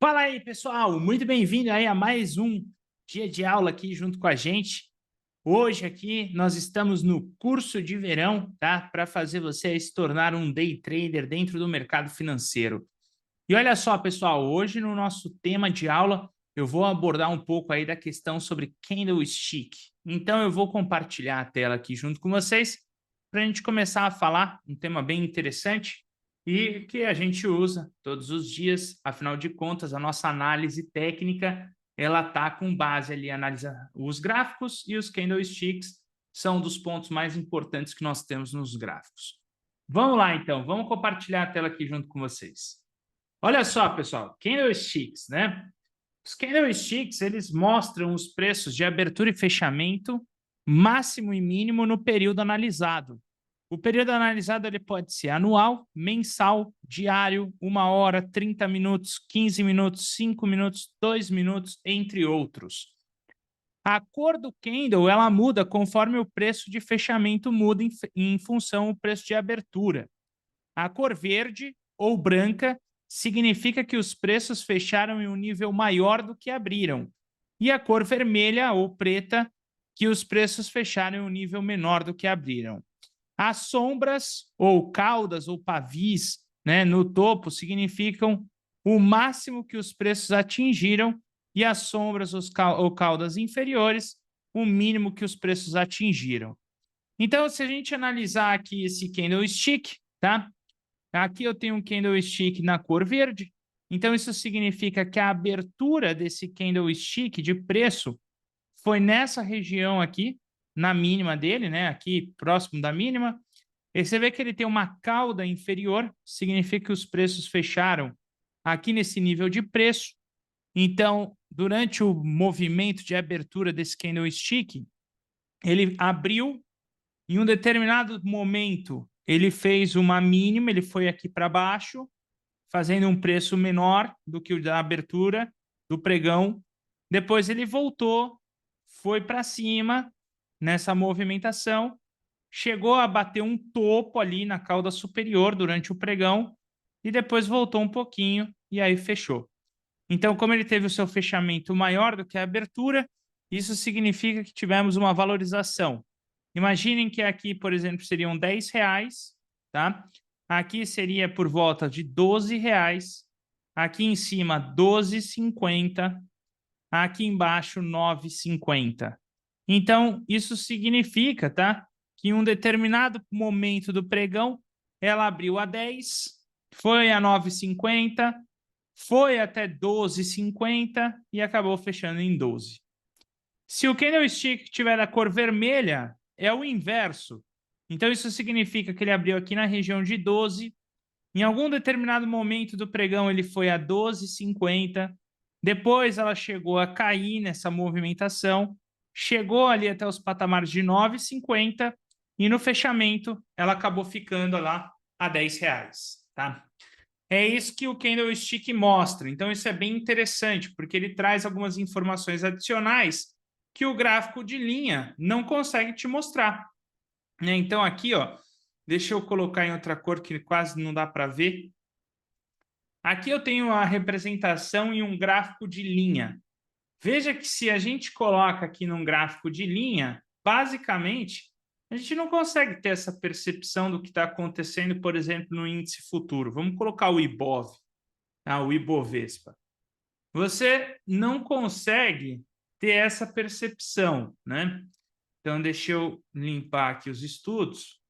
Fala aí, pessoal! Muito bem-vindo aí a mais um dia de aula aqui junto com a gente. Hoje aqui nós estamos no curso de verão, tá? Para fazer você se tornar um day trader dentro do mercado financeiro. E olha só, pessoal, hoje no nosso tema de aula eu vou abordar um pouco aí da questão sobre candlestick. Então eu vou compartilhar a tela aqui junto com vocês para a gente começar a falar um tema bem interessante e que a gente usa todos os dias. Afinal de contas, a nossa análise técnica ela tá com base ali, analisa os gráficos, e os candlesticks são dos pontos mais importantes que nós temos nos gráficos. Vamos lá, então, vamos compartilhar a tela aqui junto com vocês. Olha só, pessoal, candlesticks, né? Os candlesticks, eles mostram os preços de abertura e fechamento máximo e mínimo no período analisado. O período analisado ele pode ser anual, mensal, diário, 1 hora, 30 minutos, 15 minutos, 5 minutos, 2 minutos, entre outros. A cor do candle ela muda conforme o preço de fechamento muda em função do preço de abertura. A cor verde ou branca significa que os preços fecharam em um nível maior do que abriram. E a cor vermelha ou preta, que os preços fecharam em um nível menor do que abriram. As sombras, ou caudas, ou pavis, né, no topo, significam o máximo que os preços atingiram, e as sombras ou caudas inferiores, o mínimo que os preços atingiram. Então, se a gente analisar aqui esse candlestick, tá? Aqui eu tenho um candlestick na cor verde, então isso significa que a abertura desse candlestick de preço foi nessa região aqui, na mínima dele, né? Aqui próximo da mínima. E você vê que ele tem uma cauda inferior, significa que os preços fecharam aqui nesse nível de preço. Então, durante o movimento de abertura desse candlestick, ele abriu, em um determinado momento, ele fez uma mínima, ele foi aqui para baixo, fazendo um preço menor do que o da abertura do pregão. Depois ele voltou, foi para cima nessa movimentação, chegou a bater um topo ali na cauda superior durante o pregão e depois voltou um pouquinho e aí fechou. Então, como ele teve o seu fechamento maior do que a abertura, isso significa que tivemos uma valorização. Imaginem que aqui, por exemplo, seriam R$10, tá? Aqui seria por volta de R$12, aqui em cima 12,50, aqui embaixo 9,50. Então, isso significa, tá? Que em um determinado momento do pregão, ela abriu a 10, foi a 9,50, foi até 12,50 e acabou fechando em 12. Se o candlestick tiver a cor vermelha, é o inverso. Então, isso significa que ele abriu aqui na região de 12. Em algum determinado momento do pregão, ele foi a 12,50. Depois, ela chegou a cair nessa movimentação. Chegou ali até os patamares de 9,50. E no fechamento, ela acabou ficando lá a R$10. Tá? É isso que o candlestick mostra. Então, isso é bem interessante, porque ele traz algumas informações adicionais que o gráfico de linha não consegue te mostrar. Então, aqui, ó, deixa eu colocar em outra cor que quase não dá para ver. Aqui eu tenho a representação em um gráfico de linha. Veja que se a gente coloca aqui num gráfico de linha, basicamente, a gente não consegue ter essa percepção do que está acontecendo, por exemplo, no índice futuro. Vamos colocar o IBOV, tá? O Ibovespa. Você não consegue ter essa percepção, né? Então, deixa eu limpar aqui os estudos.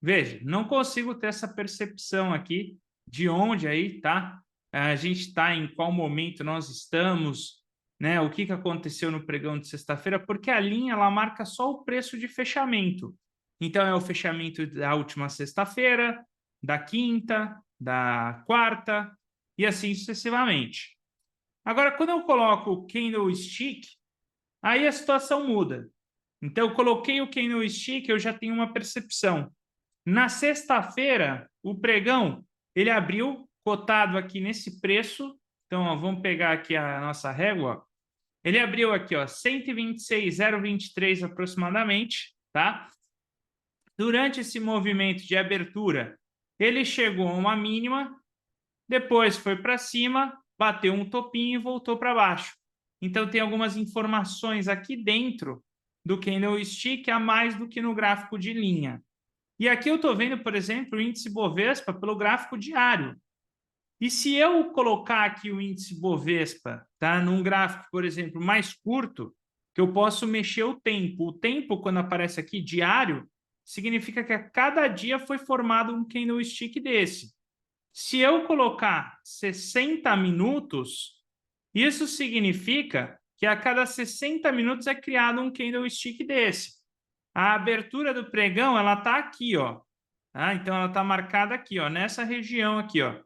Veja, não consigo ter essa percepção aqui de onde aí, tá? A gente está, em qual momento nós estamos, né? O que aconteceu no pregão de sexta-feira, porque a linha ela marca só o preço de fechamento. Então, é o fechamento da última sexta-feira, da quinta, da quarta e assim sucessivamente. Agora, quando eu coloco o candlestick, aí a situação muda. Então, eu coloquei o candlestick, eu já tenho uma percepção. Na sexta-feira, o pregão, ele abriu cotado aqui nesse preço. Então, ó, vamos pegar aqui a nossa régua. Ele abriu aqui, ó, 126,023 aproximadamente, tá? Durante esse movimento de abertura, ele chegou a uma mínima depois foi para cima, bateu um topinho e voltou para baixo. Então, tem algumas informações aqui dentro do candlestick a mais do que no gráfico de linha. E aqui eu estou vendo, por exemplo, o índice Bovespa pelo gráfico diário. E se eu colocar aqui o índice Bovespa, tá, num gráfico, por exemplo, mais curto, que eu posso mexer o tempo. O tempo, quando aparece aqui, diário, significa que a cada dia foi formado um candlestick desse. Se eu colocar 60 minutos, isso significa que a cada 60 minutos é criado um candlestick desse. A abertura do pregão, ela está aqui, ó. Tá? Então, ela está marcada aqui, ó, nessa região aqui, ó.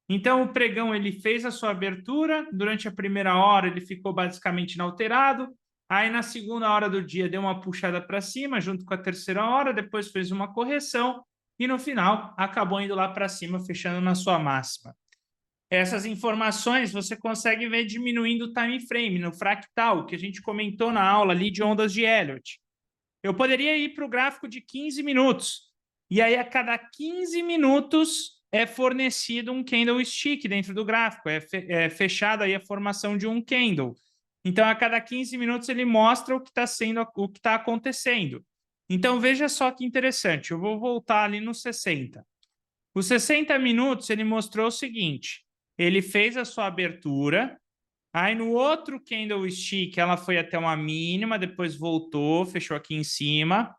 Então, o pregão ele fez a sua abertura, durante a primeira hora ele ficou basicamente inalterado, aí na segunda hora do dia deu uma puxada para cima, junto com a terceira hora, depois fez uma correção, e no final acabou indo lá para cima, fechando na sua máxima. Essas informações você consegue ver diminuindo o time frame, no fractal, que a gente comentou na aula ali de ondas de Elliott. Eu poderia ir para o gráfico de 15 minutos, e aí a cada 15 minutos é fornecido um candlestick dentro do gráfico, é fechada aí a formação de um candle. Então, a cada 15 minutos ele mostra o que está sendo, o que está acontecendo. Então, veja só que interessante, eu vou voltar ali no 60. Os 60 minutos ele mostrou o seguinte, ele fez a sua abertura, aí no outro candlestick ela foi até uma mínima, depois voltou, fechou aqui em cima.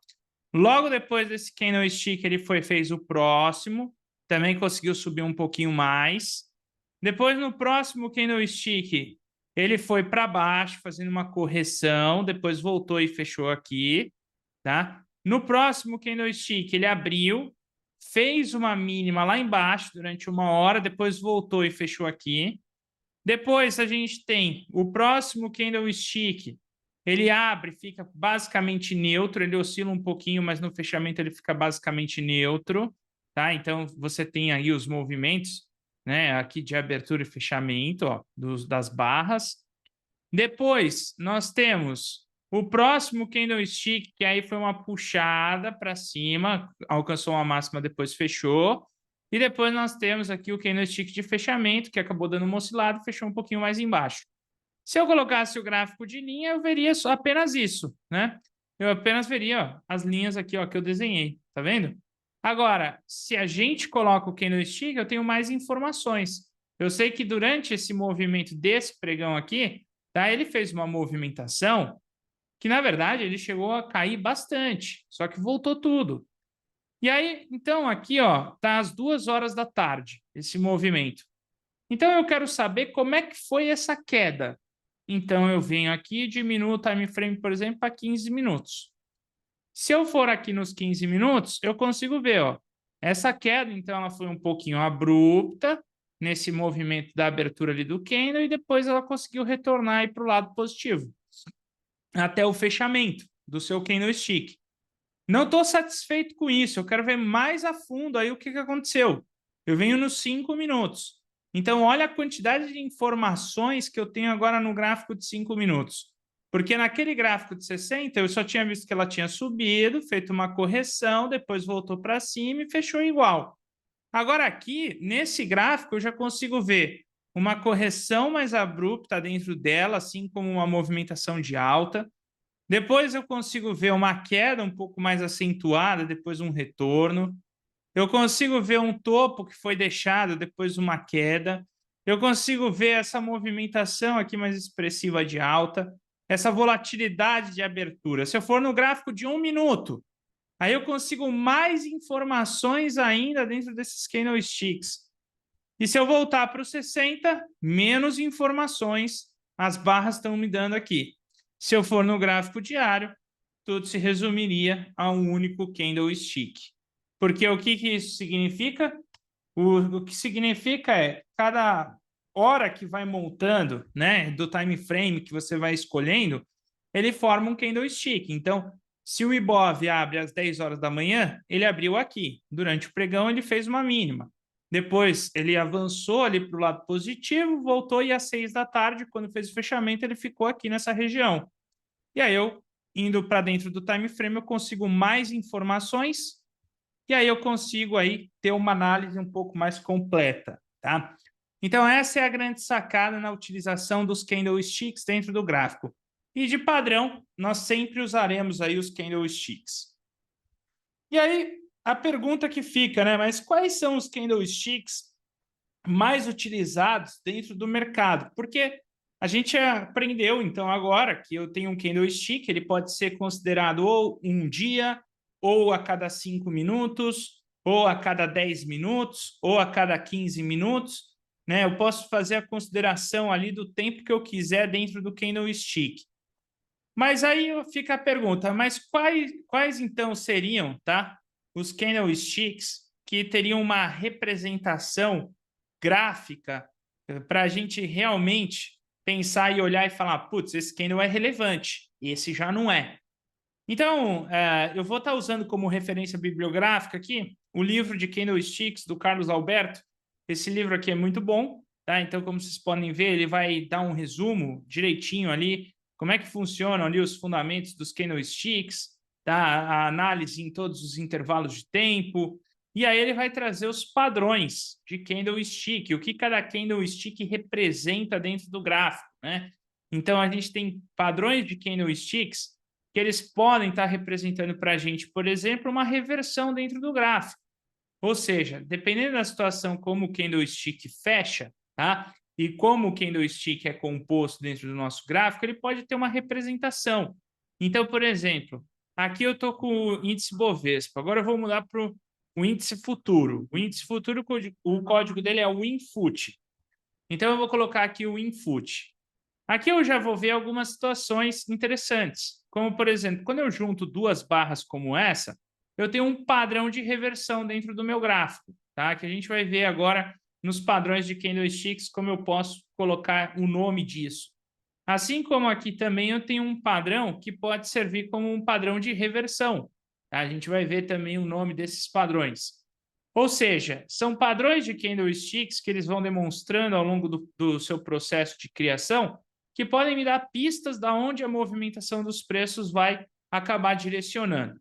Logo depois desse candlestick ele fez o próximo, também conseguiu subir um pouquinho mais. Depois no próximo candlestick ele foi para baixo, fazendo uma correção, depois voltou e fechou aqui, tá? No próximo candlestick ele abriu, fez uma mínima lá embaixo durante uma hora, depois voltou e fechou aqui. Depois a gente tem o próximo candlestick, ele abre, fica basicamente neutro, ele oscila um pouquinho, mas no fechamento ele fica basicamente neutro, tá? Então você tem aí os movimentos, né, aqui de abertura e fechamento, ó, das barras. Depois nós temos o próximo candlestick, que aí foi uma puxada para cima, alcançou uma máxima, depois fechou. E depois nós temos aqui o candlestick de fechamento, que acabou dando uma oscilada e fechou um pouquinho mais embaixo. Se eu colocasse o gráfico de linha, eu veria só apenas isso, né? Eu apenas veria ó, as linhas aqui ó, que eu desenhei, tá vendo? Agora, se a gente coloca o candlestick, eu tenho mais informações. Eu sei que durante esse movimento desse pregão aqui, tá, ele fez uma movimentação que, na verdade, ele chegou a cair bastante, só que voltou tudo. E aí, então, aqui, ó, tá às 2 horas da tarde, esse movimento. Então, eu quero saber como é que foi essa queda. Então, eu venho aqui e diminuo o time frame, por exemplo, para 15 minutos. Se eu for aqui nos 15 minutos, eu consigo ver, ó, essa queda, então, ela foi um pouquinho abrupta nesse movimento da abertura ali do candle e depois ela conseguiu retornar para o lado positivo, até o fechamento do seu candlestick. Não estou satisfeito com isso, eu quero ver mais a fundo aí o que aconteceu. Eu venho nos 5 minutos. Então, olha a quantidade de informações que eu tenho agora no gráfico de 5 minutos. Porque naquele gráfico de 60, eu só tinha visto que ela tinha subido, feito uma correção, depois voltou para cima e fechou igual. Agora aqui, nesse gráfico, eu já consigo ver uma correção mais abrupta dentro dela, assim como uma movimentação de alta. Depois eu consigo ver uma queda um pouco mais acentuada, depois um retorno. Eu consigo ver um topo que foi deixado, depois uma queda. Eu consigo ver essa movimentação aqui mais expressiva de alta, essa volatilidade de abertura. Se eu for no gráfico de 1 minuto, aí eu consigo mais informações ainda dentro desses candlesticks. E se eu voltar para os 60, menos informações as barras estão me dando aqui. Se eu for no gráfico diário, tudo se resumiria a um único candlestick. Porque o que isso significa? O que significa é cada hora que vai montando, né, do time frame que você vai escolhendo, ele forma um candlestick. Então, se o Ibov abre às 10 horas da manhã, ele abriu aqui. Durante o pregão, ele fez uma mínima. Depois, ele avançou ali para o lado positivo, voltou e às 6 da tarde, quando fez o fechamento, ele ficou aqui nessa região. E aí, eu indo para dentro do time frame, eu consigo mais informações e aí eu consigo aí ter uma análise um pouco mais completa. tá? Então, essa é a grande sacada na utilização dos candlesticks dentro do gráfico. E de padrão, nós sempre usaremos aí os candlesticks. E aí, a pergunta que fica, né? Mas quais são os candlesticks mais utilizados dentro do mercado? Porque a gente aprendeu, então, agora que eu tenho um candlestick, ele pode ser considerado ou um dia, ou a cada 5 minutos, ou a cada 10 minutos, ou a cada 15 minutos, né? Eu posso fazer a consideração ali do tempo que eu quiser dentro do candlestick. Mas aí fica a pergunta, mas quais então seriam, tá, os candlesticks que teriam uma representação gráfica para a gente realmente pensar e olhar e falar, putz, esse candle é relevante, esse já não é. Então, eu vou estar usando como referência bibliográfica aqui o livro de Candlesticks do Carlos Alberto. Esse livro aqui é muito bom, tá? Então, como vocês podem ver, ele vai dar um resumo direitinho ali, como é que funcionam ali os fundamentos dos candlesticks, tá? A análise em todos os intervalos de tempo, e aí ele vai trazer os padrões de candlestick, o que cada candlestick representa dentro do gráfico, né? Então, a gente tem padrões de candlesticks que eles podem estar representando para a gente, por exemplo, uma reversão dentro do gráfico. Ou seja, dependendo da situação como o candlestick fecha, tá? E como o candlestick é composto dentro do nosso gráfico, ele pode ter uma representação. Então, por exemplo, aqui eu estou com o índice Bovespa. Agora eu vou mudar para o índice futuro. O índice futuro, o código dele é o WinFut. Então, eu vou colocar aqui o WinFut. Aqui eu já vou ver algumas situações interessantes, como, por exemplo, quando eu junto duas barras como essa, eu tenho um padrão de reversão dentro do meu gráfico, tá? Que a gente vai ver agora nos padrões de candlesticks, como eu posso colocar o nome disso. Assim como aqui também eu tenho um padrão que pode servir como um padrão de reversão, tá? A gente vai ver também o nome desses padrões. Ou seja, são padrões de candlesticks que eles vão demonstrando ao longo do seu processo de criação que podem me dar pistas da onde a movimentação dos preços vai acabar direcionando.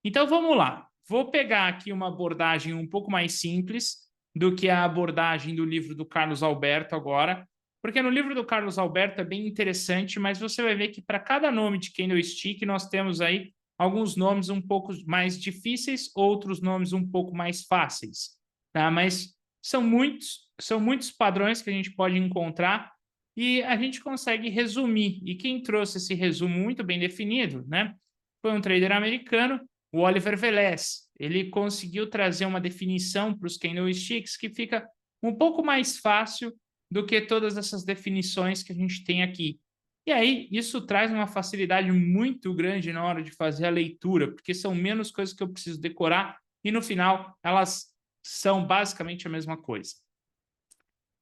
Então, vamos lá. Vou pegar aqui uma abordagem um pouco mais simples do que a abordagem do livro do Carlos Alberto agora, porque no livro do Carlos Alberto é bem interessante, mas você vai ver que para cada nome de candlestick nós temos aí alguns nomes um pouco mais difíceis, outros nomes um pouco mais fáceis, tá? Mas são muitos padrões que a gente pode encontrar e a gente consegue resumir. E quem trouxe esse resumo muito bem definido, né, foi um trader americano, o Oliver Velez. Ele conseguiu trazer uma definição para os candlesticks que fica um pouco mais fácil do que todas essas definições que a gente tem aqui. E aí, isso traz uma facilidade muito grande na hora de fazer a leitura, porque são menos coisas que eu preciso decorar e, no final, elas são basicamente a mesma coisa.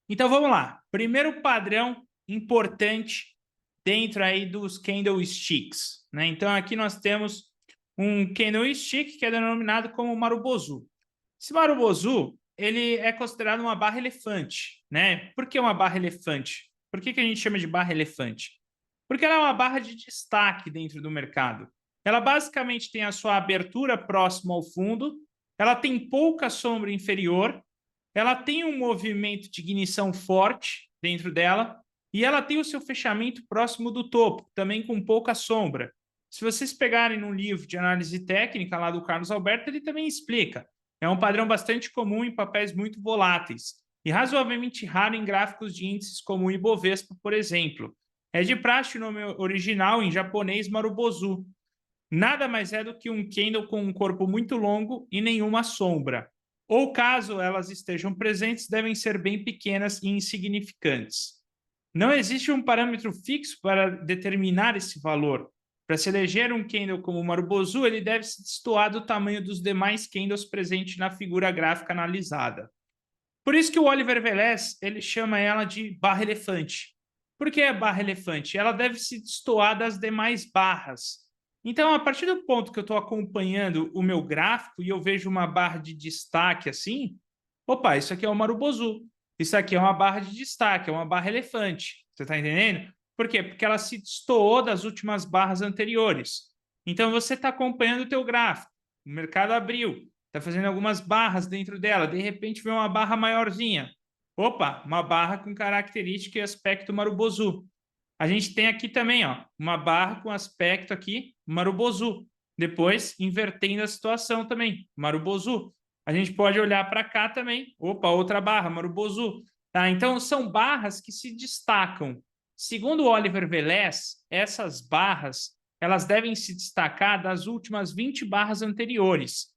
Então, vamos lá. Primeiro padrão importante dentro aí dos candlesticks, né? Então, aqui nós temos um candlestick que é denominado como Marubozu. Esse Marubozu, ele é considerado uma barra elefante, né? Por que uma barra elefante? Por que a gente chama de barra elefante? Porque ela é uma barra de destaque dentro do mercado. Ela basicamente tem a sua abertura próxima ao fundo, ela tem pouca sombra inferior, ela tem um movimento de ignição forte dentro dela e ela tem o seu fechamento próximo do topo, também com pouca sombra. Se vocês pegarem no livro de análise técnica lá do Carlos Alberto, ele também explica. É um padrão bastante comum em papéis muito voláteis e razoavelmente raro em gráficos de índices como o Ibovespa, por exemplo. É de praxe o nome original em japonês Marubozu. Nada mais é do que um candle com um corpo muito longo e nenhuma sombra. Ou caso elas estejam presentes, devem ser bem pequenas e insignificantes. Não existe um parâmetro fixo para determinar esse valor. Para se eleger um candle como o Marubozu, ele deve se destoar do tamanho dos demais candles presentes na figura gráfica analisada. Por isso que o Oliver Velez, ele chama ela de barra elefante. Por que é barra elefante? Ela deve se destoar das demais barras. Então, a partir do ponto que eu estou acompanhando o meu gráfico e eu vejo uma barra de destaque assim, opa, isso aqui é o Marubozu. Isso aqui é uma barra de destaque, é uma barra elefante. Você está entendendo? Por quê? Porque ela se destoou das últimas barras anteriores. Então, você está acompanhando o teu gráfico. O mercado abriu, está fazendo algumas barras dentro dela. De repente, vem uma barra maiorzinha. Opa, uma barra com característica e aspecto Marubozu. A gente tem aqui também, ó, uma barra com aspecto aqui Marubozu. Depois, invertendo a situação também, Marubozu. A gente pode olhar para cá também. Opa, outra barra, Marubozu. Tá? Então, são barras que se destacam. Segundo o Oliver Velez, essas barras elas devem se destacar das últimas 20 barras anteriores.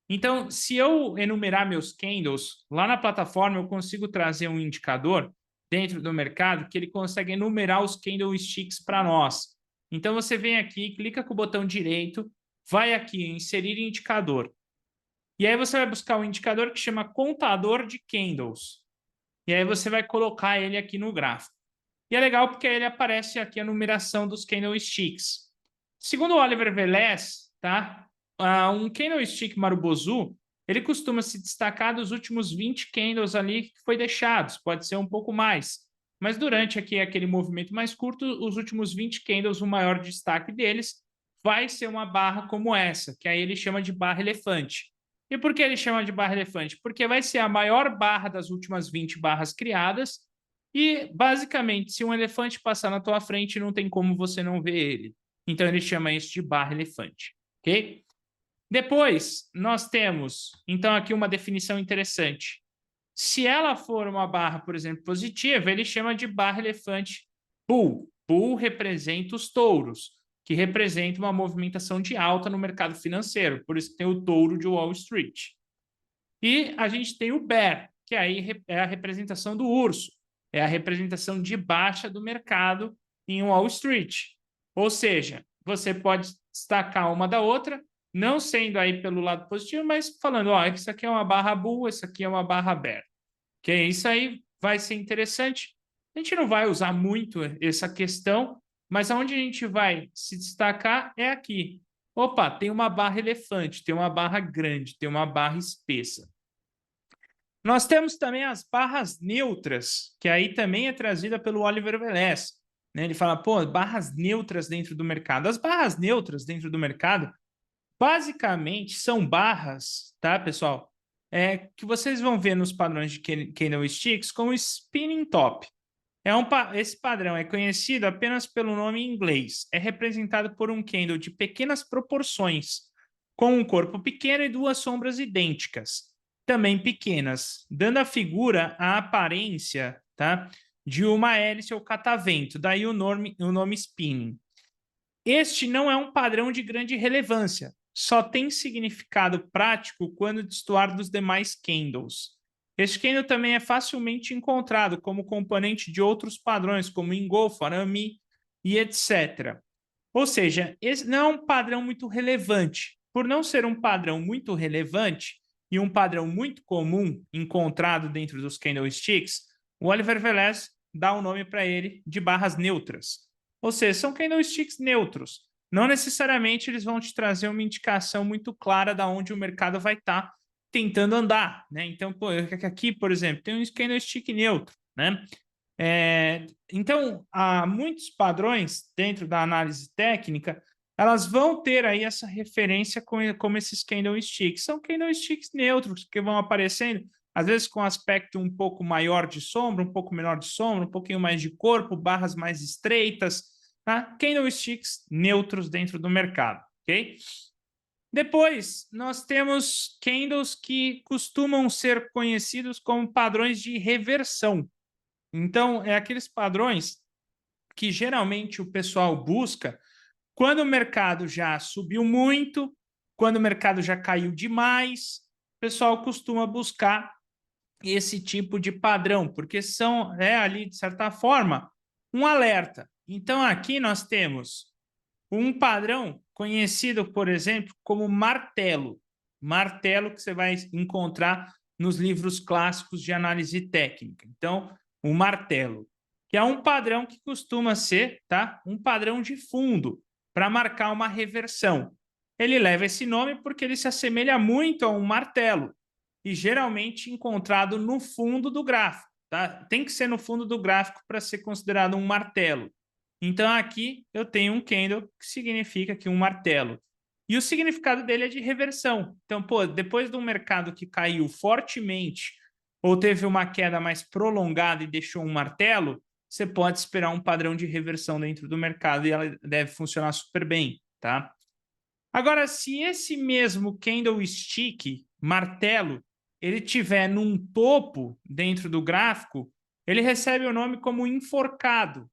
Então, se eu enumerar meus candles, lá na plataforma eu consigo trazer um indicador dentro do mercado que ele consegue enumerar os candlesticks para nós. Então, você vem aqui, clica com o botão direito, vai aqui em inserir indicador. E aí você vai buscar um indicador que chama contador de candles. E aí você vai colocar ele aqui no gráfico. E é legal porque aí ele aparece aqui a numeração dos candlesticks. Segundo o Oliver Velez, tá? Um candlestick Marubozu, ele costuma se destacar dos últimos 20 candles ali que foi deixados, pode ser um pouco mais. Mas durante aqui aquele movimento mais curto, os últimos 20 candles, o maior destaque deles vai ser uma barra como essa, que aí ele chama de barra elefante. E por que ele chama de barra elefante? Porque vai ser a maior barra das últimas 20 barras criadas e, basicamente, se um elefante passar na tua frente, não tem como você não ver ele. Então, ele chama isso de barra elefante, ok? Depois, nós temos, então, aqui uma definição interessante. Se ela for uma barra, por exemplo, positiva, ele chama de barra elefante bull. Bull representa os touros, que representa uma movimentação de alta no mercado financeiro. Por isso que tem o touro de Wall Street. E a gente tem o bear, que aí é a representação do urso. É a representação de baixa do mercado em Wall Street. Ou seja, você pode destacar uma da outra, não sendo aí pelo lado positivo, mas falando, ó, isso aqui é uma barra bull, isso aqui é uma barra bear. Que isso aí vai ser interessante. A gente não vai usar muito essa questão, mas aonde a gente vai se destacar é aqui. Opa, tem uma barra elefante, tem uma barra grande, tem uma barra espessa. Nós temos também as barras neutras, que aí também é trazida pelo Oliver Velez. Né? Ele fala, pô, barras neutras dentro do mercado. As barras neutras dentro do mercado, basicamente, são barras, tá, pessoal? Que vocês vão ver nos padrões de candlesticks como spinning top. Esse padrão é conhecido apenas pelo nome em inglês. É representado por um candle de pequenas proporções, com um corpo pequeno e duas sombras idênticas, também pequenas, dando à figura a aparência, tá, de uma hélice ou catavento, daí o nome spinning. Este não é um padrão de grande relevância, só tem significado prático quando destoar dos demais candles. Este candle também é facilmente encontrado como componente de outros padrões, como engolfo, arame e etc. Ou seja, esse não é um padrão muito relevante. Por não ser um padrão muito relevante e um padrão muito comum encontrado dentro dos candlesticks, o Oliver Velez dá o nome para ele de barras neutras. Ou seja, são candlesticks neutros. Não necessariamente eles vão te trazer uma indicação muito clara de onde o mercado vai estar tentando andar, né? Então, pô, aqui, por exemplo, tem um candlestick neutro, né? Então, há muitos padrões dentro da análise técnica, elas vão ter aí essa referência como esses candlesticks. São candlesticks neutros que vão aparecendo, às vezes com aspecto um pouco maior de sombra, um pouco menor de sombra, um pouquinho mais de corpo, barras mais estreitas, tá? Candlesticks neutros dentro do mercado, ok? Depois, nós temos candles que costumam ser conhecidos como padrões de reversão. Então, é aqueles padrões que geralmente o pessoal busca quando o mercado já subiu muito, quando o mercado já caiu demais, o pessoal costuma buscar esse tipo de padrão, porque são ali, de certa forma, um alerta. Então, aqui nós temos um padrão conhecido, por exemplo, como martelo. Martelo que você vai encontrar nos livros clássicos de análise técnica. Então, o martelo, que é um padrão que costuma ser, tá, um padrão de fundo para marcar uma reversão. Ele leva esse nome porque ele se assemelha muito a um martelo e geralmente encontrado no fundo do gráfico. Tá? Tem que ser no fundo do gráfico para ser considerado um martelo. Então, aqui eu tenho um candle que significa que um martelo. E o significado dele é de reversão. Então, pô, depois de um mercado que caiu fortemente ou teve uma queda mais prolongada e deixou um martelo, você pode esperar um padrão de reversão dentro do mercado e ela deve funcionar super bem, tá? Agora, se esse mesmo candlestick, martelo, ele tiver num topo dentro do gráfico, ele recebe o nome como enforcado.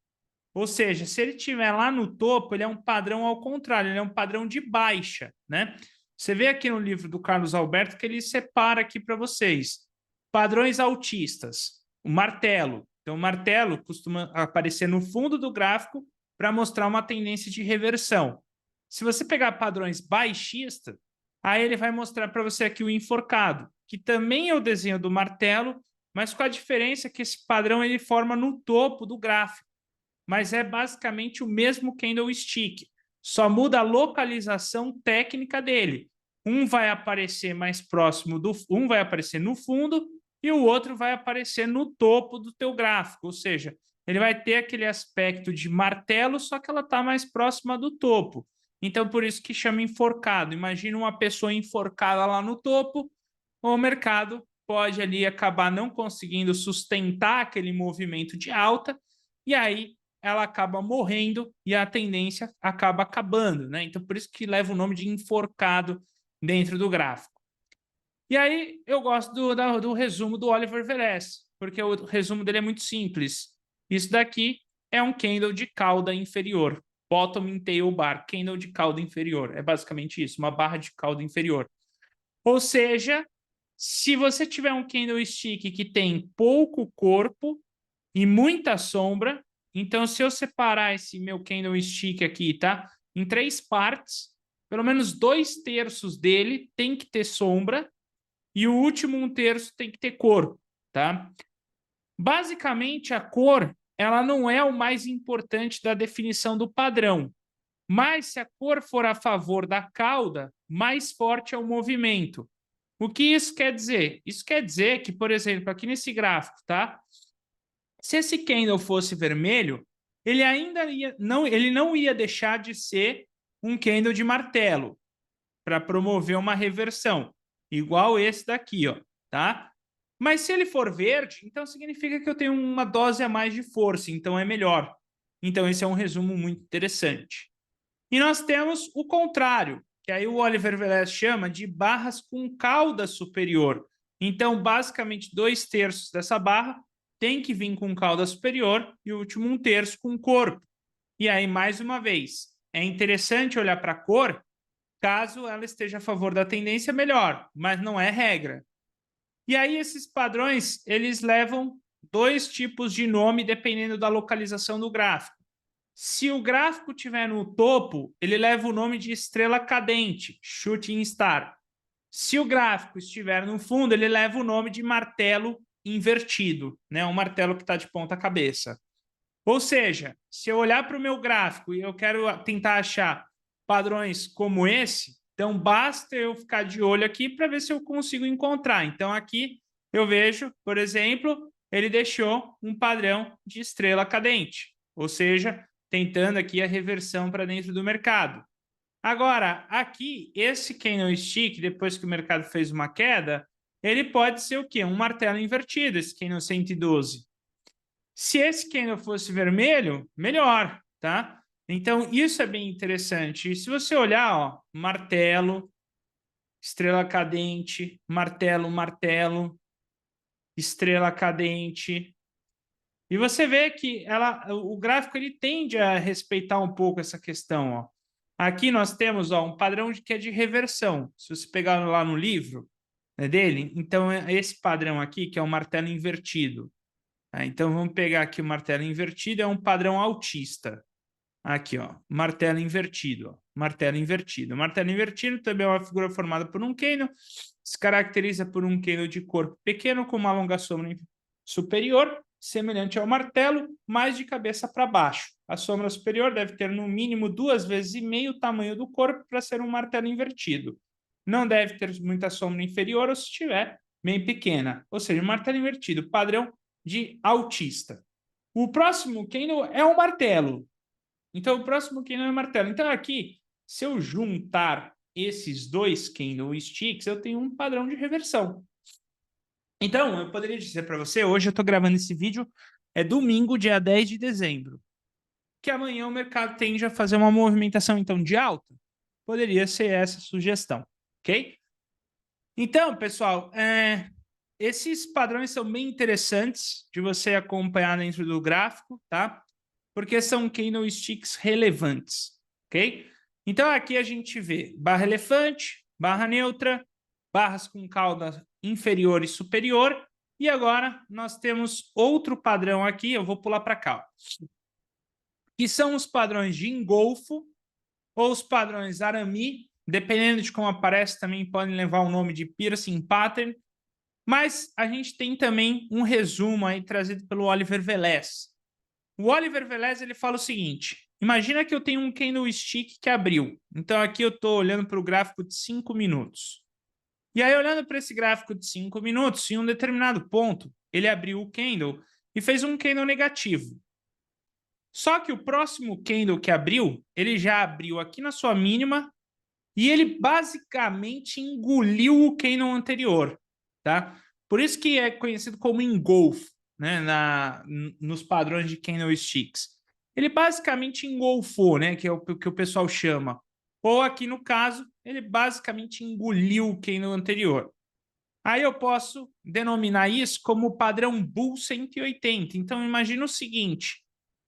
Ou seja, se ele estiver lá no topo, ele é um padrão ao contrário, ele é um padrão de baixa, né? Você vê aqui no livro do Carlos Alberto que ele separa aqui para vocês. Padrões altistas, o martelo. Então, o martelo costuma aparecer no fundo do gráfico para mostrar uma tendência de reversão. Se você pegar padrões baixistas, aí ele vai mostrar para você aqui o enforcado, que também é o desenho do martelo, mas com a diferença que esse padrão ele forma no topo do gráfico. Mas é basicamente o mesmo candlestick, só muda a localização técnica dele. Um vai aparecer mais próximo um vai aparecer no fundo e o outro vai aparecer no topo do teu gráfico, ou seja, ele vai ter aquele aspecto de martelo, só que ela está mais próxima do topo. Então, por isso que chama enforcado. Imagina uma pessoa enforcada lá no topo, o mercado pode ali acabar não conseguindo sustentar aquele movimento de alta, e aí ela acaba morrendo e a tendência acaba acabando, né? Então, por isso que leva o nome de enforcado dentro do gráfico. E aí eu gosto do resumo do Oliver Velez, porque o resumo dele é muito simples. Isso daqui é um candle de cauda inferior, bottom in tail bar, candle de cauda inferior. É basicamente isso, uma barra de cauda inferior. Ou seja, se você tiver um candlestick que tem pouco corpo e muita sombra, então se eu separar esse meu candlestick aqui, tá? Em 3 partes, pelo menos 2/3 dele tem que ter sombra e o último 1/3 tem que ter cor, tá? Basicamente, a cor, ela não é o mais importante da definição do padrão, mas se a cor for a favor da cauda, mais forte é o movimento. O que isso quer dizer? Isso quer dizer que, por exemplo, aqui nesse gráfico, tá? Se esse candle fosse vermelho, ele ainda ele não ia deixar de ser um candle de martelo para promover uma reversão, igual esse daqui, ó, tá? Mas se ele for verde, então significa que eu tenho uma dose a mais de força, então é melhor. Então esse é um resumo muito interessante. E nós temos o contrário, que aí o Oliver Velez chama de barras com cauda superior. Então, basicamente, 2/3 dessa barra tem que vir com cauda superior e o último 1/3 com corpo. E aí, mais uma vez, é interessante olhar para a cor, caso ela esteja a favor da tendência, melhor, mas não é regra. E aí, esses padrões, eles levam 2 tipos de nome dependendo da localização do gráfico. Se o gráfico estiver no topo, ele leva o nome de estrela cadente, shooting star. Se o gráfico estiver no fundo, ele leva o nome de martelo invertido, né? Um martelo que está de ponta cabeça. Ou seja, se eu olhar para o meu gráfico e eu quero tentar achar padrões como esse, então basta eu ficar de olho aqui para ver se eu consigo encontrar. Então aqui eu vejo, por exemplo, ele deixou um padrão de estrela cadente, ou seja, tentando aqui a reversão para dentro do mercado. Agora, aqui, esse candlestick, depois que o mercado fez uma queda, ele pode ser o quê? Um martelo invertido, esse candle 112. Se esse candle fosse vermelho, melhor, tá? Então, isso é bem interessante. E se você olhar, ó, martelo, estrela cadente, martelo, martelo, estrela cadente. E você vê que o gráfico ele tende a respeitar um pouco essa questão, ó. Aqui nós temos, ó, um padrão que é de reversão. Se você pegar lá no livro, né, dele, então é esse padrão aqui, que é o martelo invertido. Então, vamos pegar aqui o martelo invertido, é um padrão altista. Aqui, ó, martelo invertido. Ó, martelo invertido. Martelo invertido também é uma figura formada por um candle, se caracteriza por um candle de corpo pequeno com uma longa sombra superior, semelhante ao martelo, mas de cabeça para baixo. A sombra superior deve ter no mínimo 2,5 vezes o tamanho do corpo para ser um martelo invertido. Não deve ter muita sombra inferior ou se tiver, bem pequena. Ou seja, martelo invertido, padrão de altista. O próximo candle é um martelo. Então, o próximo candle é um martelo. Então, aqui, se eu juntar esses 2 candlesticks, eu tenho um padrão de reversão. Então, eu poderia dizer para você, hoje eu estou gravando esse vídeo, é domingo, dia 10 de dezembro, que amanhã o mercado tende a fazer uma movimentação, então, de alta. Poderia ser essa a sugestão, ok? Então, pessoal, esses padrões são bem interessantes de você acompanhar dentro do gráfico, tá? Porque são candlesticks relevantes, ok? Então, aqui a gente vê barra elefante, barra neutra, barras com cauda inferior e superior, e agora nós temos outro padrão aqui, eu vou pular para cá, ó, que são os padrões de engolfo ou os padrões Arami, dependendo de como aparece, também podem levar o nome de piercing pattern, mas a gente tem também um resumo aí trazido pelo Oliver Velez. O Oliver Velez ele fala o seguinte, imagina que eu tenho um candlestick que abriu, então aqui eu estou olhando para o gráfico de 5 minutos. E aí, olhando para esse gráfico de 5 minutos, em um determinado ponto, ele abriu o candle e fez um candle negativo. Só que o próximo candle que abriu, ele já abriu aqui na sua mínima e ele basicamente engoliu o candle anterior, tá? Por isso que é conhecido como engolfo, né, nos padrões de candlesticks. Ele basicamente engolfou, né, que é o que o pessoal chama. Ou aqui no caso, ele basicamente engoliu o candle anterior. Aí eu posso denominar isso como padrão Bull 180. Então imagina o seguinte,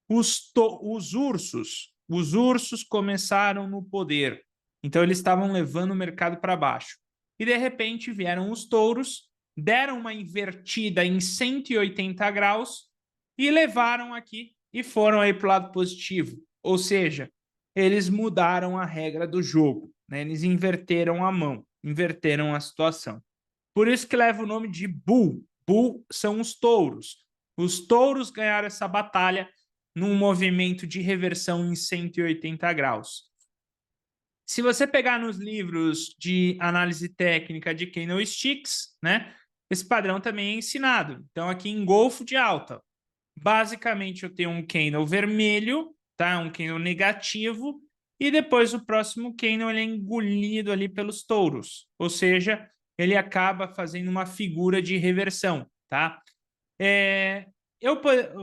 os ursos começaram no poder. Então eles estavam levando o mercado para baixo. E de repente vieram os touros, deram uma invertida em 180 graus e levaram aqui e foram aí para o lado positivo. Ou seja, eles mudaram a regra do jogo, né? Eles inverteram a mão, inverteram a situação. Por isso que leva o nome de Bull. Bull são os touros. Os touros ganharam essa batalha num movimento de reversão em 180 graus. Se você pegar nos livros de análise técnica de candlesticks, né, esse padrão também é ensinado. Então, aqui em Golfo de alta, basicamente eu tenho um candle vermelho, tá? Um candle negativo, e depois o próximo candle ele é engolido ali pelos touros, ou seja, ele acaba fazendo uma figura de reversão, tá?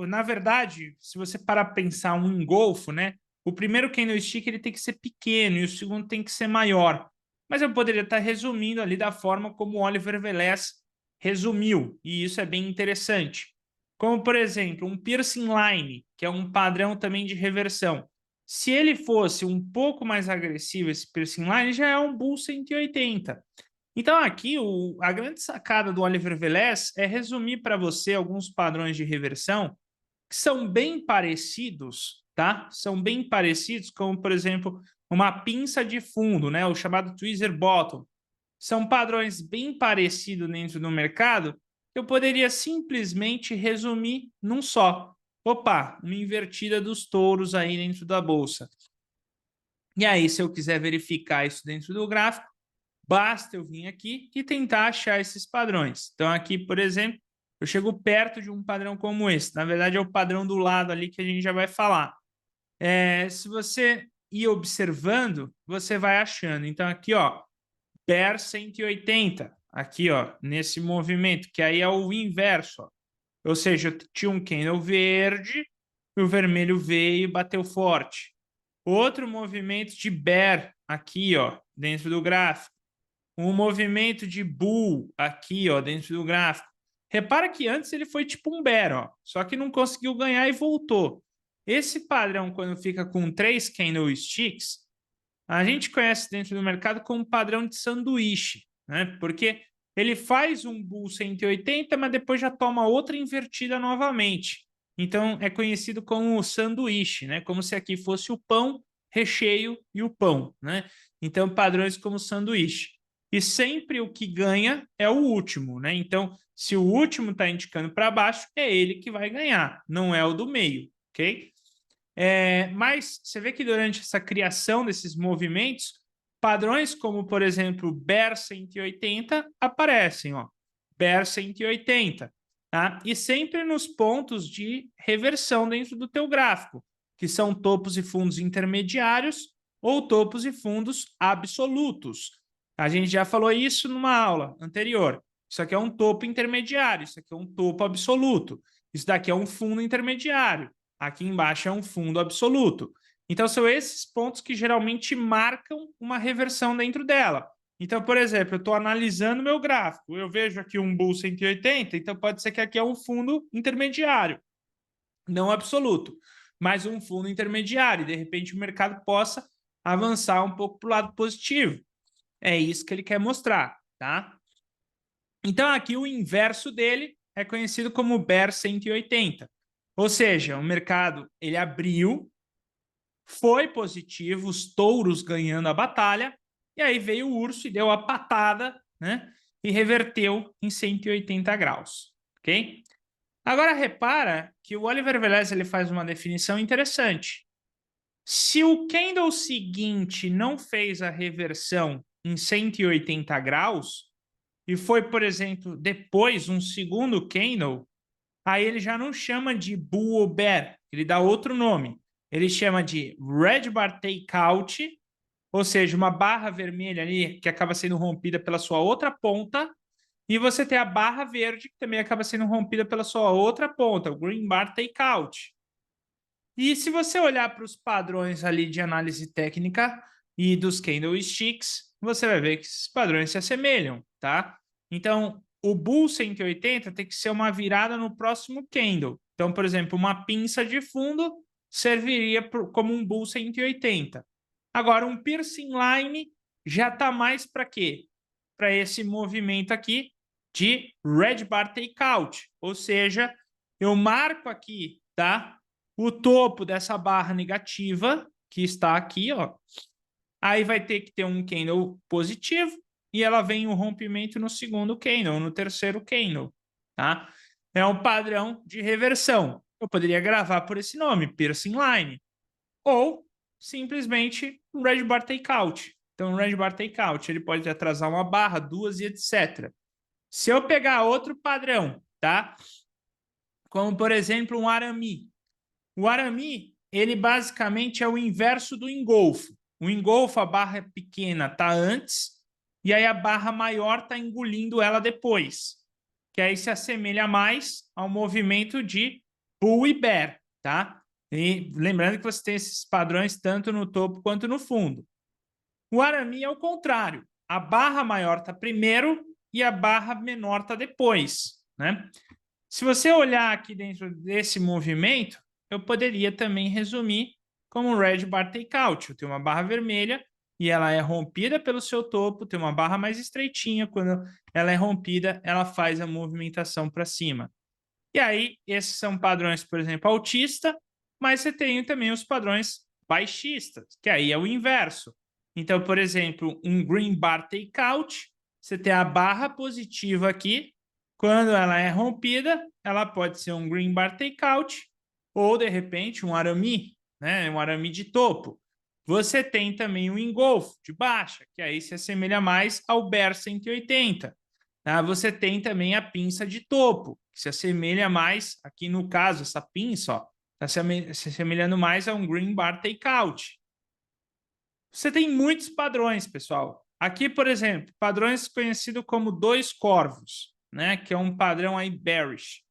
Na verdade, se você parar para pensar um engolfo, né? O primeiro candlestick ele tem que ser pequeno e o segundo tem que ser maior. Mas eu poderia estar resumindo ali da forma como o Oliver Velez resumiu, e isso é bem interessante. Como, por exemplo, um piercing line, que é um padrão também de reversão. Se ele fosse um pouco mais agressivo, esse piercing line já é um Bull 180. Então, aqui, a grande sacada do Oliver Velez é resumir para você alguns padrões de reversão que são bem parecidos, tá? São bem parecidos, como, por exemplo, uma pinça de fundo, né? O chamado tweezer bottom. São padrões bem parecidos dentro do mercado que eu poderia simplesmente resumir num só. Opa, uma invertida dos touros aí dentro da bolsa. E aí, se eu quiser verificar isso dentro do gráfico, basta eu vir aqui e tentar achar esses padrões. Então, aqui, por exemplo, eu chego perto de um padrão como esse. Na verdade, é o padrão do lado ali que a gente já vai falar. Se você ir observando, você vai achando. Então, aqui, ó, Bear 180. Aqui, ó, nesse movimento, que aí é o inverso, ó. Ou seja, eu tinha um candle verde, e o vermelho veio e bateu forte. Outro movimento de Bear aqui, ó, dentro do gráfico. Um movimento de Bull aqui, ó, dentro do gráfico. Repara que antes ele foi tipo um bear, ó, só que não conseguiu ganhar e voltou. Esse padrão, quando fica com 3 candlesticks, a gente conhece dentro do mercado como padrão de sanduíche, né? Porque ele faz um Bull 180, mas depois já toma outra invertida novamente. Então, é conhecido como sanduíche, né? Como se aqui fosse o pão, recheio e o pão, né? Então, padrões como sanduíche. E sempre o que ganha é o último, né? Então, se o último está indicando para baixo, é ele que vai ganhar, não é o do meio, ok? Mas você vê que durante essa criação desses movimentos, padrões como, por exemplo, Bear 180 aparecem, ó, Bear 180, tá? E sempre nos pontos de reversão dentro do teu gráfico, que são topos e fundos intermediários ou topos e fundos absolutos. A gente já falou isso numa aula anterior. Isso aqui é um topo intermediário, isso aqui é um topo absoluto. Isso daqui é um fundo intermediário. Aqui embaixo é um fundo absoluto. Então, são esses pontos que geralmente marcam uma reversão dentro dela. Então, por exemplo, eu estou analisando meu gráfico. Eu vejo aqui um Bull 180, então pode ser que aqui é um fundo intermediário, não absoluto, mas um fundo intermediário. E, de repente, o mercado possa avançar um pouco para o lado positivo. É isso que ele quer mostrar, tá? Então, aqui o inverso dele é conhecido como Bear 180. Ou seja, o mercado ele abriu, foi positivo, os touros ganhando a batalha, e aí veio o urso e deu a patada, né? E reverteu em 180 graus, ok? Agora, repara que o Oliver Velez ele faz uma definição interessante. Se o candle seguinte não fez a reversão em 180 graus, e foi, por exemplo, depois um segundo candle, aí ele já não chama de bull ou bear, ele dá outro nome. Ele chama de red bar takeout, ou seja, uma barra vermelha ali que acaba sendo rompida pela sua outra ponta, e você tem a barra verde que também acaba sendo rompida pela sua outra ponta, o green bar takeout. E se você olhar para os padrões ali de análise técnica e dos candlesticks, você vai ver que esses padrões se assemelham, tá? Então, o Bull 180 tem que ser uma virada no próximo candle. Então, por exemplo, uma pinça de fundo serviria como um Bull 180. Agora, um piercing line já está mais para quê? Para esse movimento aqui de red bar takeout. Ou seja, eu marco aqui, tá? O topo dessa barra negativa, que está aqui, ó. Aí vai ter que ter um candle positivo e ela vem o rompimento no segundo candle, no terceiro candle, tá? É um padrão de reversão. Eu poderia gravar por esse nome, piercing line, ou simplesmente um red bar takeout. Então, um red bar takeout, ele pode atrasar uma barra, duas e etc. Se eu pegar outro padrão, tá? Como, por exemplo, um arame. O arame, ele basicamente é o inverso do engolfo. O engolfo, a barra pequena está antes, e aí a barra maior está engolindo ela depois. Que aí se assemelha mais ao movimento de bull e bear, tá? E lembrando que você tem esses padrões tanto no topo quanto no fundo. O arame é o contrário. A barra maior está primeiro e a barra menor está depois, né? Se você olhar aqui dentro desse movimento, eu poderia também resumir como um red bar takeout. Eu tenho uma barra vermelha e ela é rompida pelo seu topo, tem uma barra mais estreitinha. Quando ela é rompida, ela faz a movimentação para cima. E aí, esses são padrões, por exemplo, altista, mas você tem também os padrões baixistas, que aí é o inverso. Então, por exemplo, um green bar takeout, você tem a barra positiva aqui. Quando ela é rompida, ela pode ser um green bar takeout ou, de repente, um arame, né? Um arame de topo. Você tem também o engolfo de baixa, que aí se assemelha mais ao bear 180. Tá? Você tem também a pinça de topo, que se assemelha mais, aqui no caso, essa pinça está se assemelhando mais a um green bar takeout. Você tem muitos padrões, pessoal. Aqui, por exemplo, padrões conhecidos como dois corvos, né? Que é um padrão aí bearish.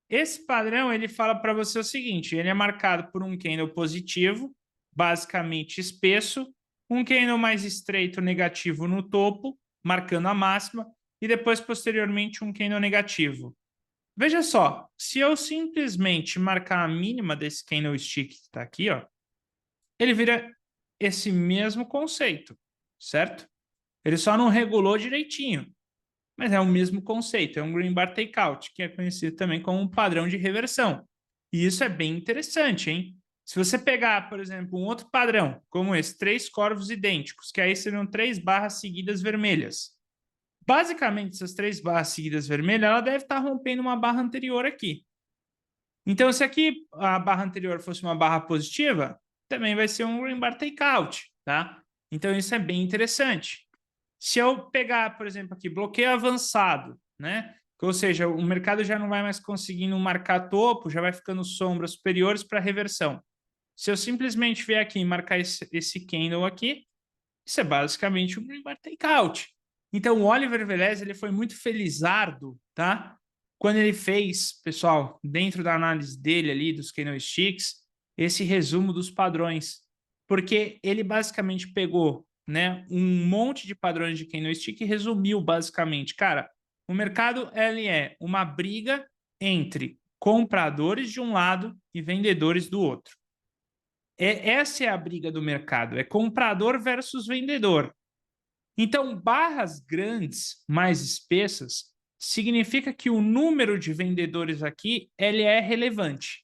Esse padrão, ele fala para você o seguinte, ele é marcado por um candle positivo, basicamente espesso, um candle mais estreito negativo no topo, marcando a máxima, e depois, posteriormente, um candle negativo. Veja só, se eu simplesmente marcar a mínima desse candlestick que está aqui, ó, ele vira esse mesmo conceito, certo? Ele só não regulou direitinho, mas é o mesmo conceito, é um green bar takeout, que é conhecido também como um padrão de reversão. E isso é bem interessante, hein? Se você pegar, por exemplo, um outro padrão, como esse, três corvos idênticos, que aí seriam três barras seguidas vermelhas. Basicamente, essas três barras seguidas vermelhas, ela deve estar rompendo uma barra anterior aqui. Então, se aqui a barra anterior fosse uma barra positiva, também vai ser um green bar takeout, tá? Então, isso é bem interessante. Se eu pegar, por exemplo, aqui, bloqueio avançado, né? Ou seja, o mercado já não vai mais conseguindo marcar topo, já vai ficando sombras superiores para reversão. Se eu simplesmente vier aqui e marcar esse candle aqui, isso é basicamente um green bar takeout. Então, o Oliver Velez, ele foi muito felizardo, tá? Quando ele fez, pessoal, dentro da análise dele ali, dos candlesticks, esse resumo dos padrões. Porque ele basicamente pegou, né, um monte de padrões de candlestick e resumiu basicamente. Cara, o mercado, ele é uma briga entre compradores de um lado e vendedores do outro. Essa é a briga do mercado, é comprador versus vendedor. Então, barras grandes, mais espessas, significa que o número de vendedores aqui ele é relevante.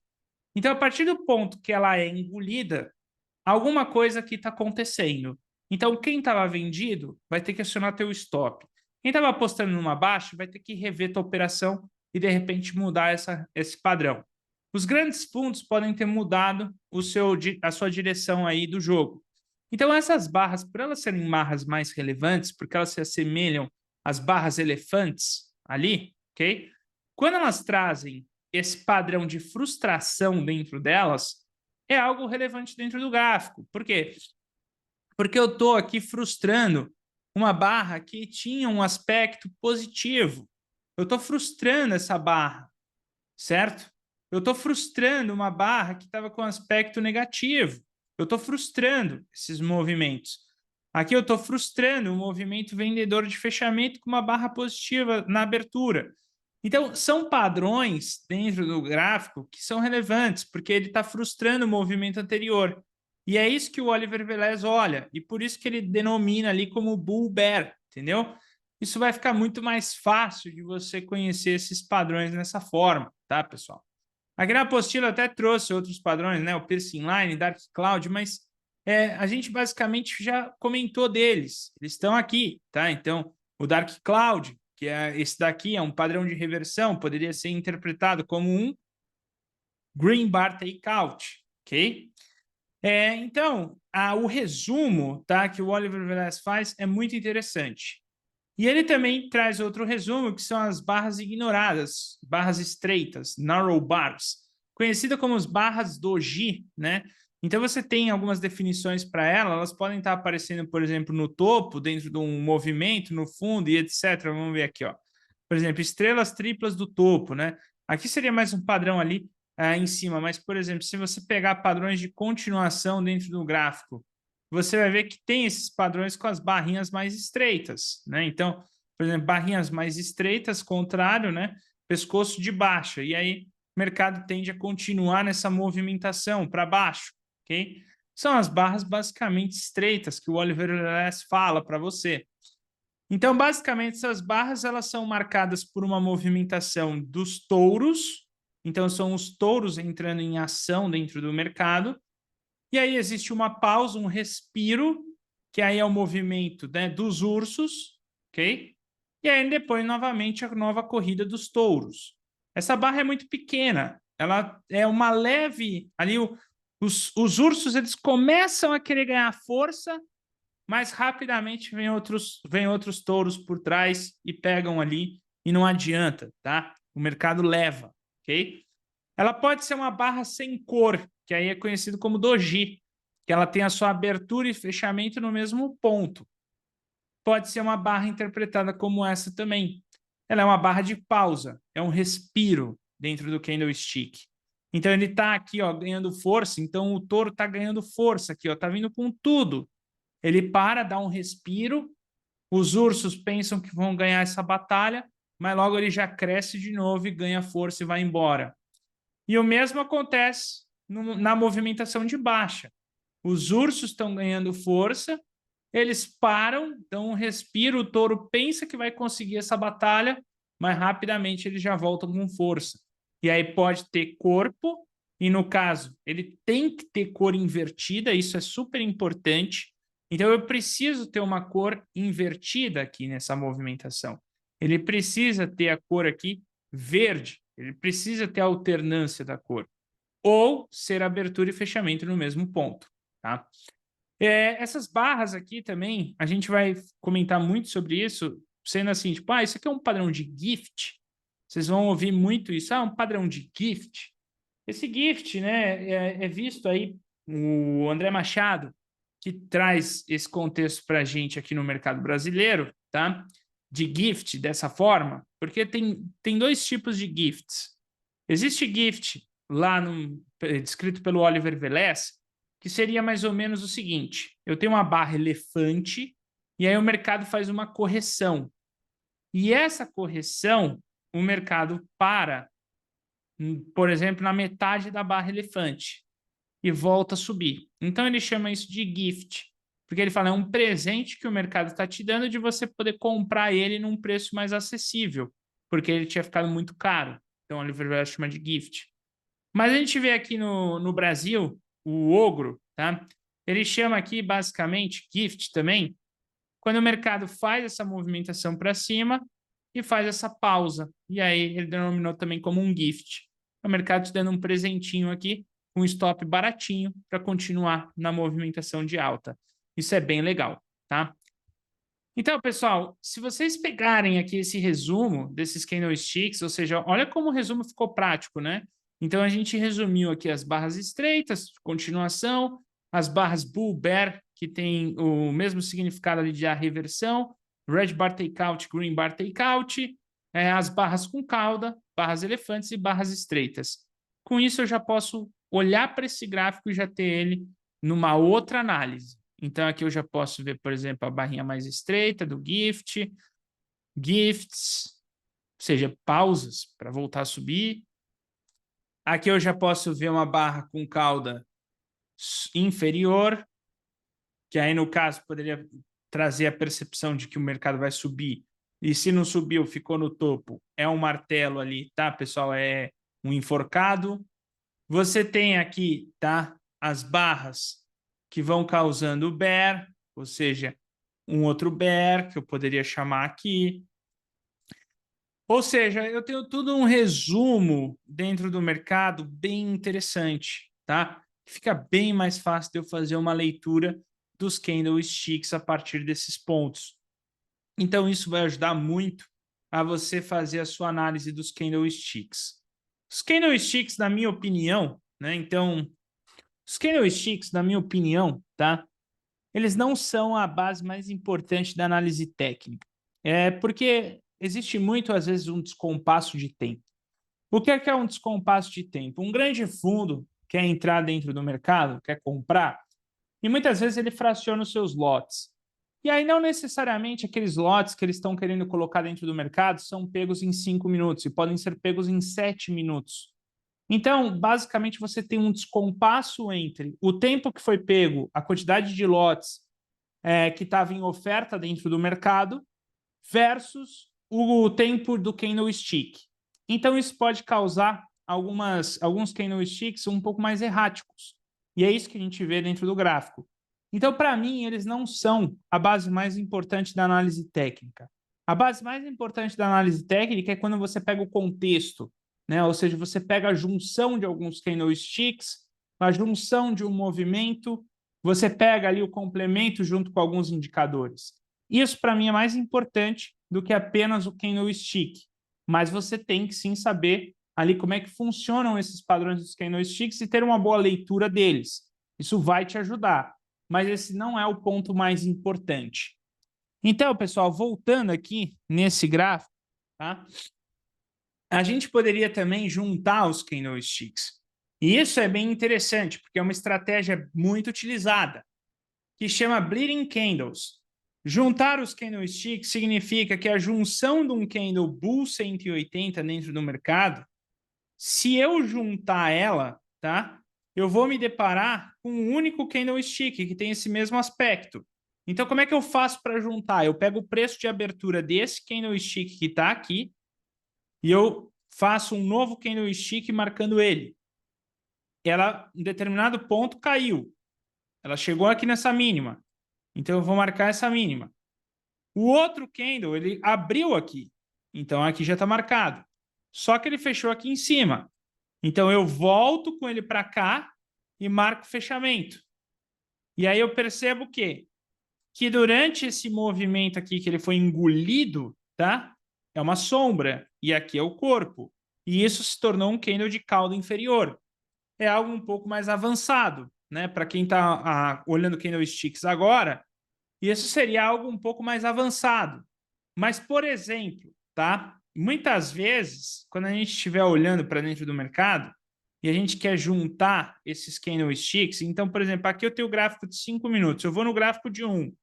Então, a partir do ponto que ela é engolida, alguma coisa aqui está acontecendo. Então, quem estava vendido vai ter que acionar teu stop. Quem estava apostando numa baixa vai ter que rever tua operação e, de repente, mudar esse padrão. Os grandes fundos podem ter mudado a sua direção aí do jogo. Então, essas barras, por elas serem barras mais relevantes, porque elas se assemelham às barras elefantes ali, ok? Quando elas trazem esse padrão de frustração dentro delas, é algo relevante dentro do gráfico. Por quê? Porque eu estou aqui frustrando uma barra que tinha um aspecto positivo. Eu estou frustrando essa barra, certo? Eu estou frustrando uma barra que estava com aspecto negativo. Eu estou frustrando esses movimentos. Aqui eu estou frustrando o movimento vendedor de fechamento com uma barra positiva na abertura. Então, são padrões dentro do gráfico que são relevantes, porque ele está frustrando o movimento anterior. E é isso que o Oliver Velez olha, e por isso que ele denomina ali como Bull Bear, entendeu? Isso vai ficar muito mais fácil de você conhecer esses padrões dessa forma, tá, pessoal? Aqui na apostila até trouxe outros padrões, né? O Piercing Line, Dark Cloud, mas a gente basicamente já comentou deles. Eles estão aqui, tá? Então, o Dark Cloud, que é esse daqui, é um padrão de reversão, poderia ser interpretado como um Green Bar Takeout, ok? Então, o resumo, tá, que o Oliver Velez faz é muito interessante. E ele também traz outro resumo, que são as barras ignoradas, barras estreitas, narrow bars, conhecida como as barras doji, né? Então você tem algumas definições para ela, elas podem estar aparecendo, por exemplo, no topo, dentro de um movimento, no fundo e etc. Vamos ver aqui, ó. Por exemplo, estrelas triplas do topo, né? Aqui seria mais um padrão ali em cima, mas, por exemplo, se você pegar padrões de continuação dentro do gráfico, você vai ver que tem esses padrões com as barrinhas mais estreitas, né? Então, por exemplo, barrinhas mais estreitas, contrário, né? Pescoço de baixa. E aí, o mercado tende a continuar nessa movimentação para baixo, ok? São as barras basicamente estreitas que o Oliver Velez fala para você. Então, basicamente, essas barras elas são marcadas por uma movimentação dos touros. Então, são os touros entrando em ação dentro do mercado. E aí existe uma pausa, um respiro, que aí é o movimento, né, dos ursos, ok? E aí depois, novamente, a nova corrida dos touros. Essa barra é muito pequena, ela é uma leve... Ali, os ursos, eles começam a querer ganhar força, mas rapidamente vem outros touros por trás e pegam ali, e não adianta, tá? O mercado leva, ok? Ela pode ser uma barra sem cor, que aí é conhecido como doji, que ela tem a sua abertura e fechamento no mesmo ponto. Pode ser uma barra interpretada como essa também. Ela é uma barra de pausa, é um respiro dentro do candlestick. Então ele está aqui, ó, ganhando força, então o touro está ganhando força aqui, ó, tá vindo com tudo. Ele para, dá um respiro, os ursos pensam que vão ganhar essa batalha, mas logo ele já cresce de novo e ganha força e vai embora. E o mesmo acontece na movimentação de baixa. Os ursos estão ganhando força, eles param, dão um respiro, o touro pensa que vai conseguir essa batalha, mas rapidamente eles já voltam com força. E aí pode ter corpo, e no caso, ele tem que ter cor invertida, isso é super importante. Então eu preciso ter uma cor invertida aqui nessa movimentação. Ele precisa ter a cor aqui verde, ele precisa ter a alternância da cor, ou ser abertura e fechamento no mesmo ponto, tá? Essas barras aqui também, a gente vai comentar muito sobre isso, sendo assim, tipo, isso aqui é um padrão de gift. Vocês vão ouvir muito isso, um padrão de gift. Esse gift, né, é visto aí, o André Machado, que traz esse contexto para a gente aqui no mercado brasileiro, tá? de gift dessa forma, porque tem dois tipos de gifts. Existe gift lá descrito pelo Oliver Velez, que seria mais ou menos o seguinte: eu tenho uma barra elefante e aí o mercado faz uma correção. E essa correção, o mercado para, por exemplo, na metade da barra elefante e volta a subir. Então ele chama isso de gift, porque ele fala é um presente que o mercado está te dando de você poder comprar ele num preço mais acessível, porque ele tinha ficado muito caro. Então o Oliver Velez chama de gift. Mas a gente vê aqui no Brasil, o ogro, tá? Ele chama aqui basicamente gift também, quando o mercado faz essa movimentação para cima e faz essa pausa. E aí ele denominou também como um gift. O mercado te dando um presentinho aqui, um stop baratinho para continuar na movimentação de alta. Isso é bem legal, tá? Então, pessoal, se vocês pegarem aqui esse resumo desses candlesticks, ou seja, olha como o resumo ficou prático, né? Então, a gente resumiu aqui as barras estreitas, continuação, as barras Bull Bear, que tem o mesmo significado ali de a reversão, Red Bar Takeout, Green Bar Takeout, as barras com cauda, barras elefantes e barras estreitas. Com isso, eu já posso olhar para esse gráfico e já ter ele numa outra análise. Então, aqui eu já posso ver, por exemplo, a barrinha mais estreita do gift, gifts, ou seja, pausas para voltar a subir. Aqui eu já posso ver uma barra com cauda inferior, que aí, no caso, poderia trazer a percepção de que o mercado vai subir. E se não subiu, ficou no topo, é um martelo ali, tá, pessoal? É um enforcado. Você tem aqui, tá, as barras que vão causando o bear, ou seja, um outro bear que eu poderia chamar aqui. Ou seja, eu tenho tudo um resumo dentro do mercado bem interessante, tá? Fica bem mais fácil de eu fazer uma leitura dos candlesticks a partir desses pontos. Então, isso vai ajudar muito a você fazer a sua análise dos candlesticks. Os candlesticks, na minha opinião, né? Então, os candlesticks, na minha opinião, tá? Eles não são a base mais importante da análise técnica. É porque existe muito, às vezes, um descompasso de tempo. O que é um descompasso de tempo? Um grande fundo quer entrar dentro do mercado, quer comprar, e muitas vezes ele fraciona os seus lotes. E aí, não necessariamente aqueles lotes que eles estão querendo colocar dentro do mercado são pegos em 5 minutos e podem ser pegos em 7 minutos. Então, basicamente, você tem um descompasso entre o tempo que foi pego, a quantidade de lotes que estava em oferta dentro do mercado, versus o tempo do candlestick. Então, isso pode causar alguns candlesticks um pouco mais erráticos. E é isso que a gente vê dentro do gráfico. Então, para mim, eles não são a base mais importante da análise técnica. A base mais importante da análise técnica é quando você pega o contexto, né? Ou seja, você pega a junção de alguns candlesticks, a junção de um movimento, você pega ali o complemento junto com alguns indicadores. Isso, para mim, é mais importante do que apenas o candlestick. Mas você tem que, sim, saber ali como é que funcionam esses padrões dos candlesticks e ter uma boa leitura deles. Isso vai te ajudar. Mas esse não é o ponto mais importante. Então, pessoal, voltando aqui nesse gráfico, tá? A gente poderia também juntar os candlesticks. E isso é bem interessante, porque é uma estratégia muito utilizada, que chama Bleeding Candles. Juntar os candlesticks significa que a junção de um candle Bull 180 dentro do mercado, se eu juntar ela, tá? Eu vou me deparar com um único candlestick que tem esse mesmo aspecto. Então, como é que eu faço para juntar? Eu pego o preço de abertura desse candlestick que está aqui e eu faço um novo candlestick marcando ele. Ela, em determinado ponto, caiu. Ela chegou aqui nessa mínima. Então, eu vou marcar essa mínima. O outro candle, ele abriu aqui. Então, aqui já está marcado. Só que ele fechou aqui em cima. Então, eu volto com ele para cá e marco o fechamento. E aí eu percebo que durante esse movimento aqui que ele foi engolido, tá? É uma sombra. E aqui é o corpo. E isso se tornou um candle de cauda inferior. É algo um pouco mais avançado, né? Para quem está olhando candlesticks agora, isso seria algo um pouco mais avançado. Mas, por exemplo, tá? Muitas vezes, quando a gente estiver olhando para dentro do mercado e a gente quer juntar esses candlesticks, então, por exemplo, aqui eu tenho o gráfico de 5 minutos, eu vou no gráfico de 1.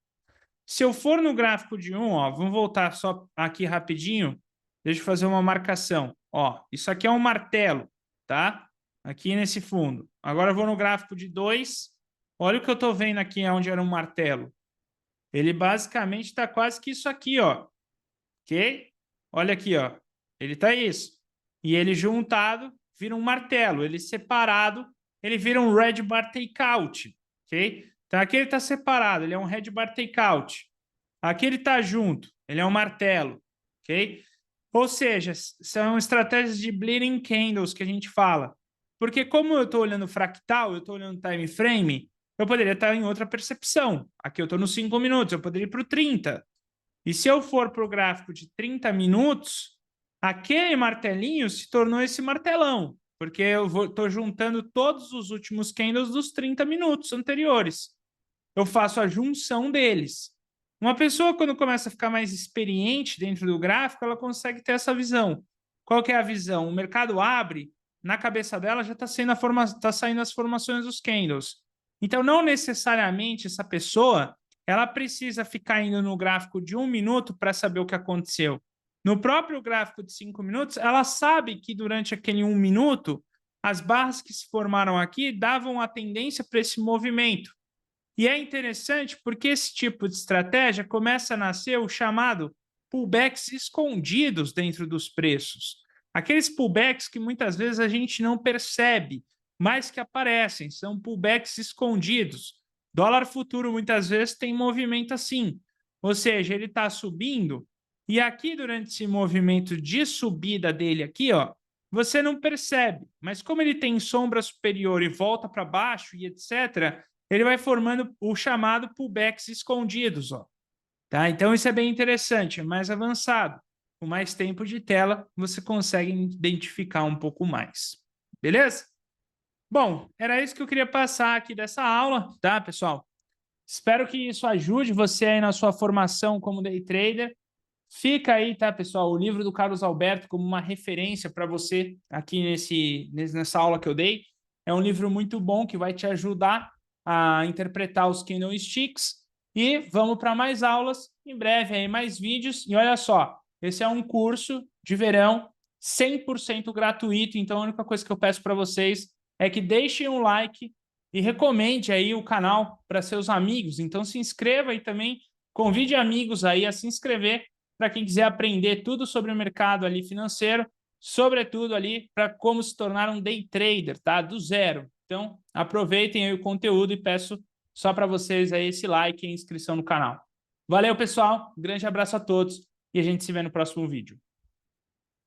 Se eu for no gráfico de 1, ó, vamos voltar só aqui rapidinho, deixa eu fazer uma marcação. Ó, isso aqui é um martelo, tá? Aqui nesse fundo. Agora eu vou no gráfico de 2. Olha o que eu estou vendo aqui onde era um martelo. Ele basicamente está quase que isso aqui, ó. Ok? Olha aqui, ó. Ele está isso. E ele juntado vira um martelo. Ele separado, ele vira um red bar takeout. Ok? Então aqui ele está separado, ele é um red bar takeout. Aqui ele está junto, ele é um martelo. Ok? Ou seja, são estratégias de bleeding candles que a gente fala. Porque como eu estou olhando fractal, eu estou olhando time frame, eu poderia estar em outra percepção. Aqui eu estou nos 5 minutos, eu poderia ir para o 30. E se eu for para o gráfico de 30 minutos, aquele martelinho se tornou esse martelão, porque eu estou juntando todos os últimos candles dos 30 minutos anteriores. Eu faço a junção deles. Uma pessoa, quando começa a ficar mais experiente dentro do gráfico, ela consegue ter essa visão. Qual que é a visão? O mercado abre, na cabeça dela já está saindo as formações dos candles. Então, não necessariamente essa pessoa ela precisa ficar indo no gráfico de 1 minuto para saber o que aconteceu. No próprio gráfico de 5 minutos, ela sabe que durante aquele 1 minuto, as barras que se formaram aqui davam a tendência para esse movimento. E é interessante porque esse tipo de estratégia começa a nascer o chamado pullbacks escondidos dentro dos preços. Aqueles pullbacks que muitas vezes a gente não percebe, mas que aparecem, são pullbacks escondidos. Dólar futuro muitas vezes tem movimento assim, ou seja, ele está subindo e aqui durante esse movimento de subida dele aqui, ó, você não percebe, mas como ele tem sombra superior e volta para baixo e etc., ele vai formando o chamado pullbacks escondidos, ó. Tá? Então isso é bem interessante, é mais avançado. Com mais tempo de tela, você consegue identificar um pouco mais. Beleza? Bom, era isso que eu queria passar aqui dessa aula, tá, pessoal? Espero que isso ajude você aí na sua formação como day trader. Fica aí, tá, pessoal, o livro do Carlos Alberto como uma referência para você aqui nessa aula que eu dei. É um livro muito bom que vai te ajudar a interpretar os candlesticks. E vamos para mais aulas, em breve aí mais vídeos. E olha só, esse é um curso de verão 100% gratuito, então a única coisa que eu peço para vocês é que deixem um like e recomende aí o canal para seus amigos. Então se inscreva aí também, convide amigos aí a se inscrever para quem quiser aprender tudo sobre o mercado ali financeiro, sobretudo ali para como se tornar um day trader, tá? Do zero. Então, aproveitem aí o conteúdo e peço só para vocês aí esse like e inscrição no canal. Valeu, pessoal. Um grande abraço a todos e a gente se vê no próximo vídeo.